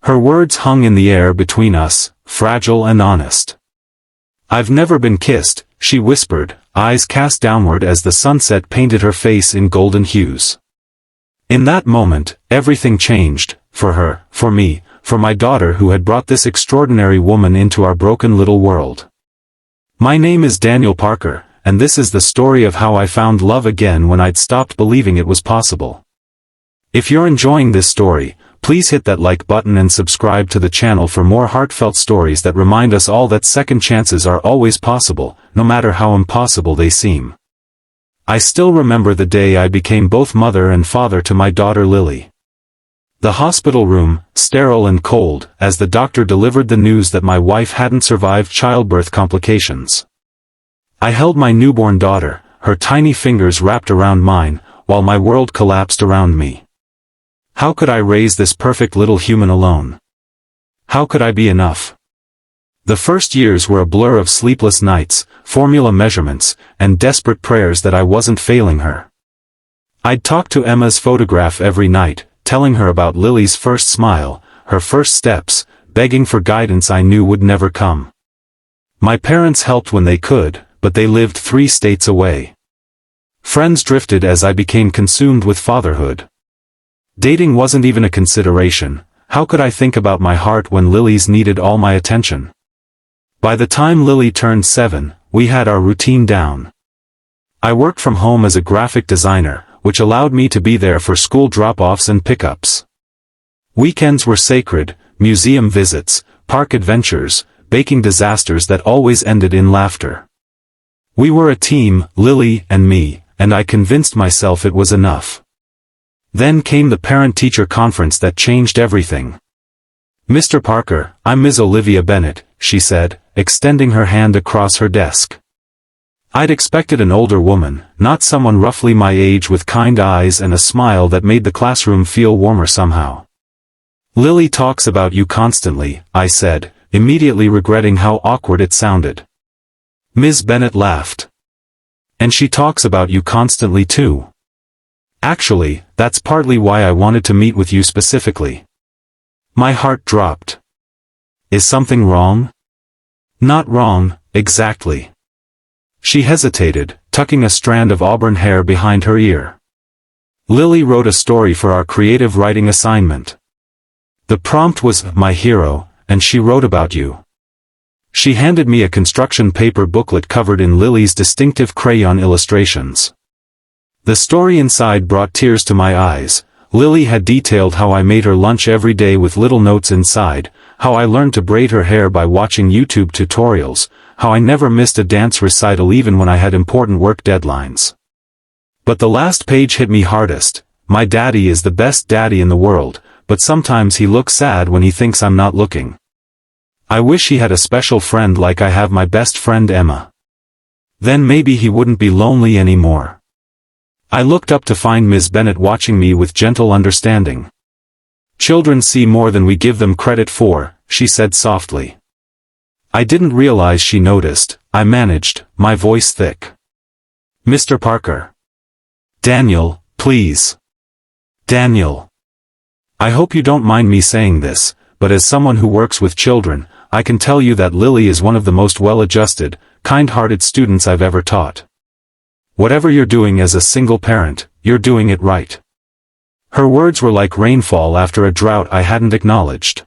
Her words hung in the air between us, fragile and honest. "I've never been kissed," she whispered, eyes cast downward as the sunset painted her face in golden hues. In that moment, everything changed, for her, for me, for my daughter who had brought this extraordinary woman into our broken little world. My name is Daniel Parker, and this is the story of how I found love again when I'd stopped believing it was possible. If you're enjoying this story, please hit that like button and subscribe to the channel for more heartfelt stories that remind us all that second chances are always possible, no matter how impossible they seem. I still remember the day I became both mother and father to my daughter Lily. The hospital room, sterile and cold, as the doctor delivered the news that my wife hadn't survived childbirth complications. I held my newborn daughter, her tiny fingers wrapped around mine, while my world collapsed around me. How could I raise this perfect little human alone? How could I be enough? The first years were a blur of sleepless nights, formula measurements, and desperate prayers that I wasn't failing her. I'd talk to Emma's photograph every night, telling her about Lily's first smile, her first steps, begging for guidance I knew would never come. My parents helped when they could, but they lived 3 states away. Friends drifted as I became consumed with fatherhood. Dating wasn't even a consideration. How could I think about my heart when Lily's needed all my attention? By the time Lily turned 7, we had our routine down. I worked from home as a graphic designer, which allowed me to be there for school drop-offs and pickups. Weekends were sacred, museum visits, park adventures, baking disasters that always ended in laughter. We were a team, Lily and me, and I convinced myself it was enough. Then came the parent-teacher conference that changed everything. "Mr. Parker, I'm Ms. Olivia Bennett," she said, extending her hand across her desk. I'd expected an older woman, not someone roughly my age with kind eyes and a smile that made the classroom feel warmer somehow. "Lily talks about you constantly," I said, immediately regretting how awkward it sounded. Ms. Bennett laughed. "And she talks about you constantly too. Actually, that's partly why I wanted to meet with you specifically." My heart dropped. "Is something wrong?" "Not wrong, exactly." She hesitated, tucking a strand of auburn hair behind her ear. "Lily wrote a story for our creative writing assignment. The prompt was, 'My hero,' and she wrote about you." She handed me a construction paper booklet covered in Lily's distinctive crayon illustrations. The story inside brought tears to my eyes. Lily had detailed how I made her lunch every day with little notes inside, how I learned to braid her hair by watching YouTube tutorials, how I never missed a dance recital even when I had important work deadlines. But the last page hit me hardest. "My daddy is the best daddy in the world, but sometimes he looks sad when he thinks I'm not looking. I wish he had a special friend like I have my best friend Emma. Then maybe he wouldn't be lonely anymore." I looked up to find Ms. Bennett watching me with gentle understanding. "Children see more than we give them credit for," she said softly. I didn't realize she noticed. I managed, my voice thick. "Mr. Parker." "Daniel, please." "Daniel. I hope you don't mind me saying this, but as someone who works with children, I can tell you that Lily is one of the most well-adjusted, kind-hearted students I've ever taught. Whatever you're doing as a single parent, you're doing it right." Her words were like rainfall after a drought I hadn't acknowledged.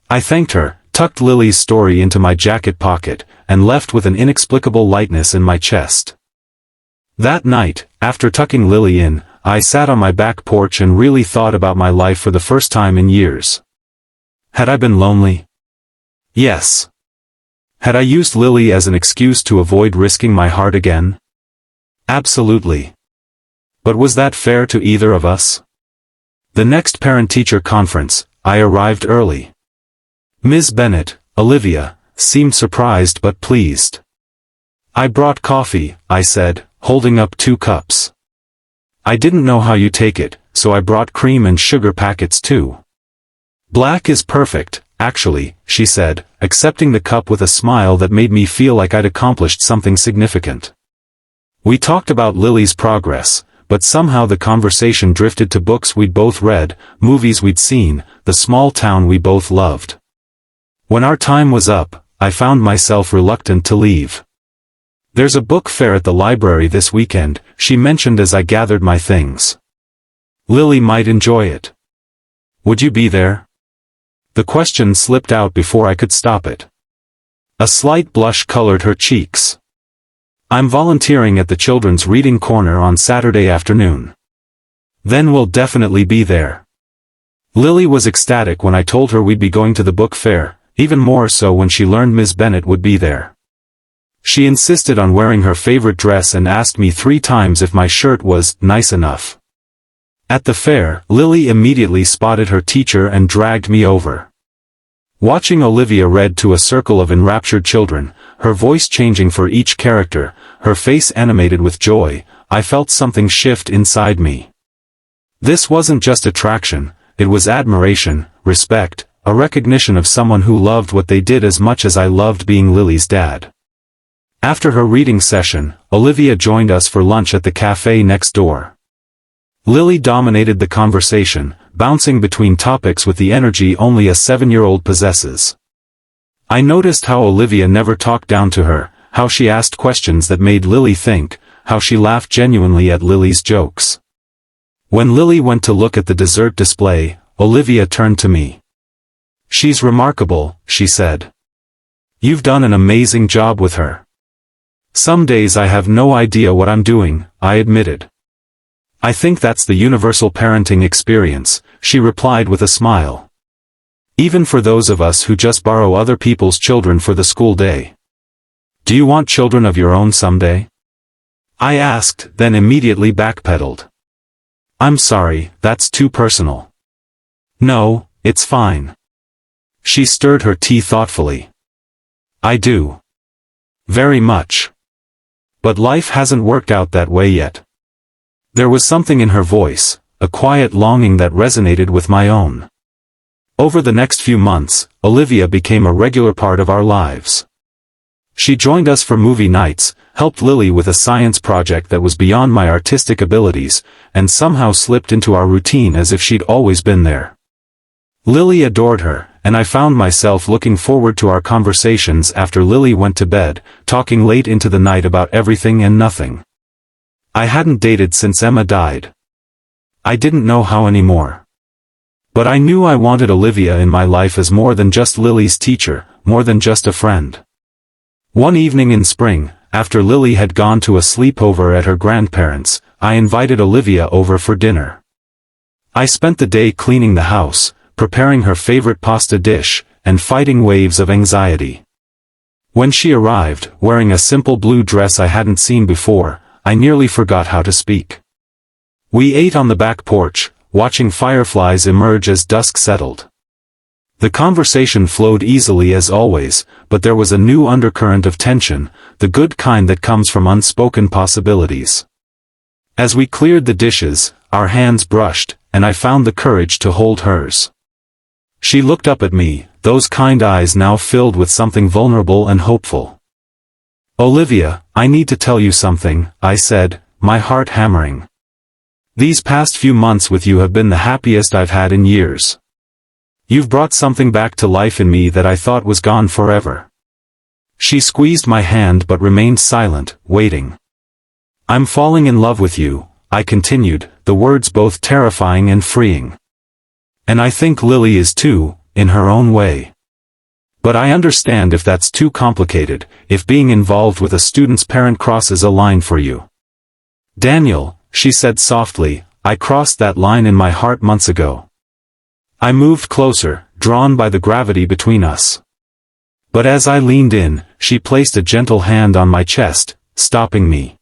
I thanked her, tucked Lily's story into my jacket pocket, and left with an inexplicable lightness in my chest. That night, after tucking Lily in, I sat on my back porch and really thought about my life for the first time in years. Had I been lonely? Yes. Had I used Lily as an excuse to avoid risking my heart again? Absolutely. But was that fair to either of us? The next parent-teacher conference, I arrived early. Ms. Bennett, Olivia, seemed surprised but pleased. "I brought coffee," I said, holding up 2 cups. "I didn't know how you take it, so I brought cream and sugar packets too." "Black is perfect, actually," she said, accepting the cup with a smile that made me feel like I'd accomplished something significant. We talked about Lily's progress, but somehow the conversation drifted to books we'd both read, movies we'd seen, the small town we both loved. When our time was up, I found myself reluctant to leave. "There's a book fair at the library this weekend," she mentioned as I gathered my things. "Lily might enjoy it. Would you be there?" The question slipped out before I could stop it. A slight blush colored her cheeks. "I'm volunteering at the Children's Reading Corner on Saturday afternoon." "Then we'll definitely be there." Lily was ecstatic when I told her we'd be going to the book fair, even more so when she learned Ms. Bennet would be there. She insisted on wearing her favorite dress and asked me 3 times if my shirt was nice enough. At the fair, Lily immediately spotted her teacher and dragged me over. Watching Olivia read to a circle of enraptured children, her voice changing for each character, her face animated with joy, I felt something shift inside me. This wasn't just attraction, it was admiration, respect, a recognition of someone who loved what they did as much as I loved being Lily's dad. After her reading session, Olivia joined us for lunch at the cafe next door. Lily dominated the conversation, bouncing between topics with the energy only a 7-year-old possesses. I noticed how Olivia never talked down to her, how she asked questions that made Lily think, how she laughed genuinely at Lily's jokes. When Lily went to look at the dessert display, Olivia turned to me. "She's remarkable," she said. "You've done an amazing job with her." "Some days I have no idea what I'm doing," I admitted. "I think that's the universal parenting experience," she replied with a smile. "Even for those of us who just borrow other people's children for the school day. Do you want children of your own someday?" I asked, then immediately backpedaled. "I'm sorry, that's too personal." "No, it's fine." She stirred her tea thoughtfully. "I do. Very much. But life hasn't worked out that way yet." There was something in her voice, a quiet longing that resonated with my own. Over the next few months, Olivia became a regular part of our lives. She joined us for movie nights, helped Lily with a science project that was beyond my artistic abilities, and somehow slipped into our routine as if she'd always been there. Lily adored her, and I found myself looking forward to our conversations after Lily went to bed, talking late into the night about everything and nothing. I hadn't dated since Emma died. I didn't know how anymore. But I knew I wanted Olivia in my life as more than just Lily's teacher, more than just a friend. One evening in spring, after Lily had gone to a sleepover at her grandparents', I invited Olivia over for dinner. I spent the day cleaning the house, preparing her favorite pasta dish, and fighting waves of anxiety. When she arrived, wearing a simple blue dress I hadn't seen before, I nearly forgot how to speak. We ate on the back porch, watching fireflies emerge as dusk settled. The conversation flowed easily as always, but there was a new undercurrent of tension, the good kind that comes from unspoken possibilities. As we cleared the dishes, our hands brushed, and I found the courage to hold hers. She looked up at me, those kind eyes now filled with something vulnerable and hopeful. "Olivia, I need to tell you something," I said, my heart hammering. "These past few months with you have been the happiest I've had in years. You've brought something back to life in me that I thought was gone forever." She squeezed my hand but remained silent, waiting. "I'm falling in love with you," I continued, the words both terrifying and freeing. "And I think Lily is too, in her own way. But I understand if that's too complicated, if being involved with a student's parent crosses a line for you." "Daniel," she said softly, "I crossed that line in my heart months ago." I moved closer, drawn by the gravity between us. But as I leaned in, she placed a gentle hand on my chest, stopping me.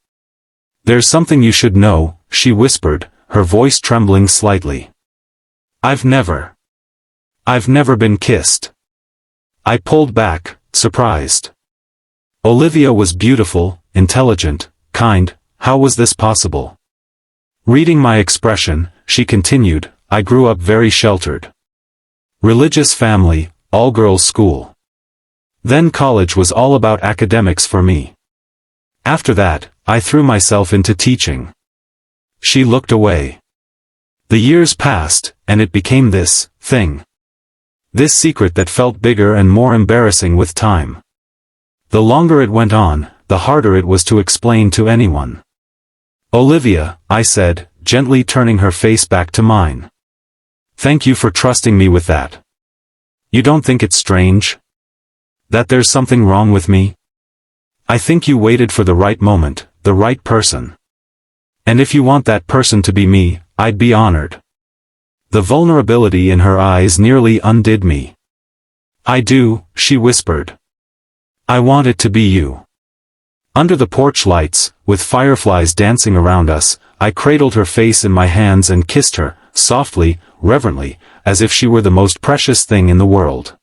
"There's something you should know," she whispered, her voice trembling slightly. I've never been kissed." I pulled back, surprised. Olivia was beautiful, intelligent, kind. How was this possible? Reading my expression, she continued, "I grew up very sheltered. Religious family, all-girls school. Then college was all about academics for me. After that, I threw myself into teaching." She looked away. The years passed, and it became this thing. This secret that felt bigger and more embarrassing with time. The longer it went on, the harder it was to explain to anyone. "Olivia," I said, gently turning her face back to mine. "Thank you for trusting me with that. You don't think it's strange? That there's something wrong with me? I think you waited for the right moment, the right person. And if you want that person to be me, I'd be honored." The vulnerability in her eyes nearly undid me. "I do," she whispered. "I want it to be you." Under the porch lights, with fireflies dancing around us, I cradled her face in my hands and kissed her, softly, reverently, as if she were the most precious thing in the world.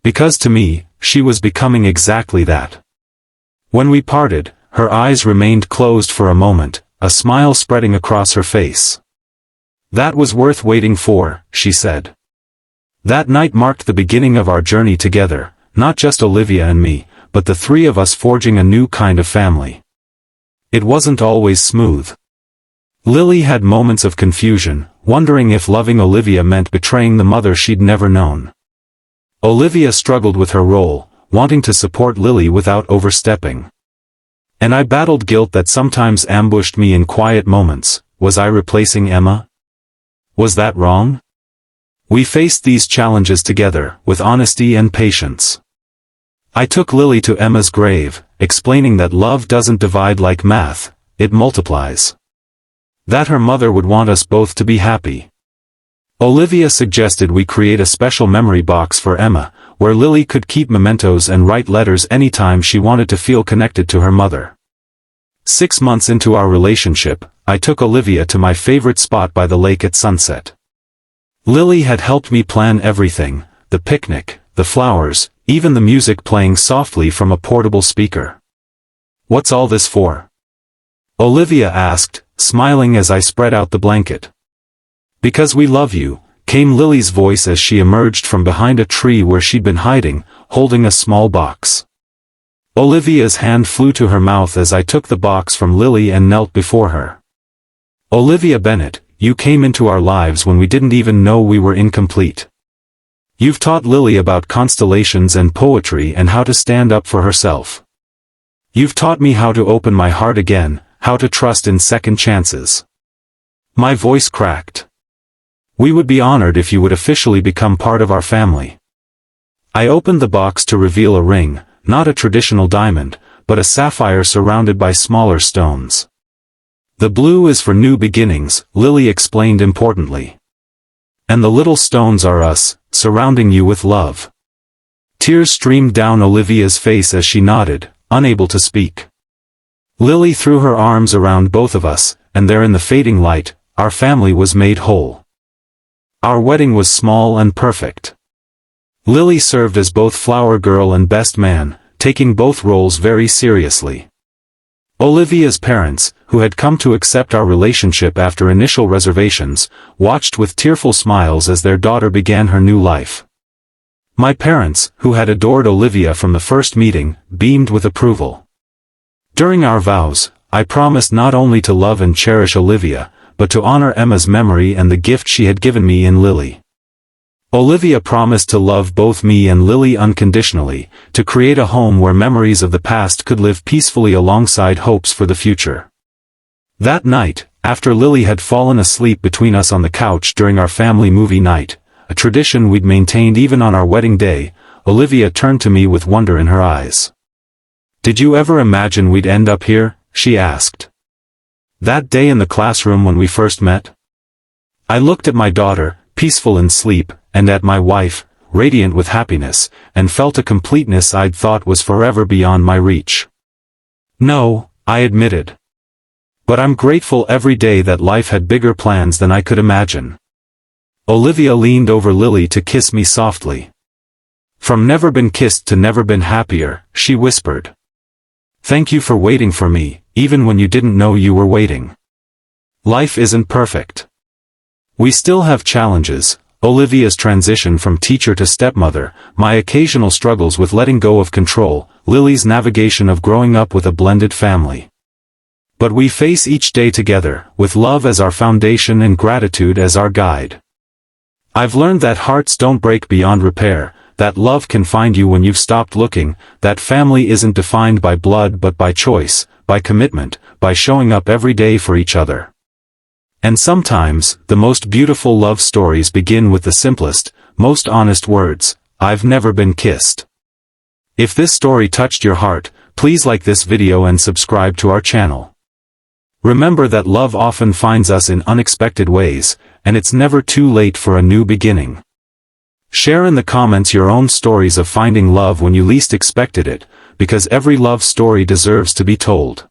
Because to me, she was becoming exactly that. When we parted, her eyes remained closed for a moment, a smile spreading across her face. "That was worth waiting for," she said. That night marked the beginning of our journey together, not just Olivia and me, but the three of us forging a new kind of family. It wasn't always smooth. Lily had moments of confusion, wondering if loving Olivia meant betraying the mother she'd never known. Olivia struggled with her role, wanting to support Lily without overstepping. And I battled guilt that sometimes ambushed me in quiet moments. Was I replacing Emma? Was that wrong? We faced these challenges together, with honesty and patience. I took Lily to Emma's grave, explaining that love doesn't divide like math, it multiplies. That her mother would want us both to be happy. Olivia suggested we create a special memory box for Emma, where Lily could keep mementos and write letters anytime she wanted to feel connected to her mother. 6 months into our relationship, I took Olivia to my favorite spot by the lake at sunset. Lily had helped me plan everything, the picnic, the flowers, even the music playing softly from a portable speaker. "What's all this for?" Olivia asked, smiling as I spread out the blanket. "Because we love you," came Lily's voice as she emerged from behind a tree where she'd been hiding, holding a small box. Olivia's hand flew to her mouth as I took the box from Lily and knelt before her. "Olivia Bennett, you came into our lives when we didn't even know we were incomplete. You've taught Lily about constellations and poetry and how to stand up for herself. You've taught me how to open my heart again, how to trust in second chances." My voice cracked. "We would be honored if you would officially become part of our family." I opened the box to reveal a ring, not a traditional diamond, but a sapphire surrounded by smaller stones. "The blue is for new beginnings," Lily explained importantly. "And the little stones are us, surrounding you with love." Tears streamed down Olivia's face as she nodded, unable to speak. Lily threw her arms around both of us, and there in the fading light, our family was made whole. Our wedding was small and perfect. Lily served as both flower girl and best man, taking both roles very seriously. Olivia's parents, who had come to accept our relationship after initial reservations, watched with tearful smiles as their daughter began her new life. My parents, who had adored Olivia from the first meeting, beamed with approval. During our vows, I promised not only to love and cherish Olivia, but to honor Emma's memory and the gift she had given me in Lily. Olivia promised to love both me and Lily unconditionally, to create a home where memories of the past could live peacefully alongside hopes for the future. That night, after Lily had fallen asleep between us on the couch during our family movie night, a tradition we'd maintained even on our wedding day, Olivia turned to me with wonder in her eyes. "Did you ever imagine we'd end up here?" she asked. "That day in the classroom when we first met?" I looked at my daughter, peaceful in sleep, and at my wife, radiant with happiness, and felt a completeness I'd thought was forever beyond my reach. "No," I admitted. "But I'm grateful every day that life had bigger plans than I could imagine." Olivia leaned over Lily to kiss me softly. "From never been kissed to never been happier," she whispered. "Thank you for waiting for me, even when you didn't know you were waiting. Life isn't perfect. We still have challenges, Olivia's transition from teacher to stepmother, my occasional struggles with letting go of control, Lily's navigation of growing up with a blended family. But we face each day together, with love as our foundation and gratitude as our guide. I've learned that hearts don't break beyond repair, that love can find you when you've stopped looking, that family isn't defined by blood but by choice, by commitment, by showing up every day for each other. And sometimes, the most beautiful love stories begin with the simplest, most honest words, "I've never been kissed." If this story touched your heart, please like this video and subscribe to our channel. Remember that love often finds us in unexpected ways, and it's never too late for a new beginning. Share in the comments your own stories of finding love when you least expected it, because every love story deserves to be told.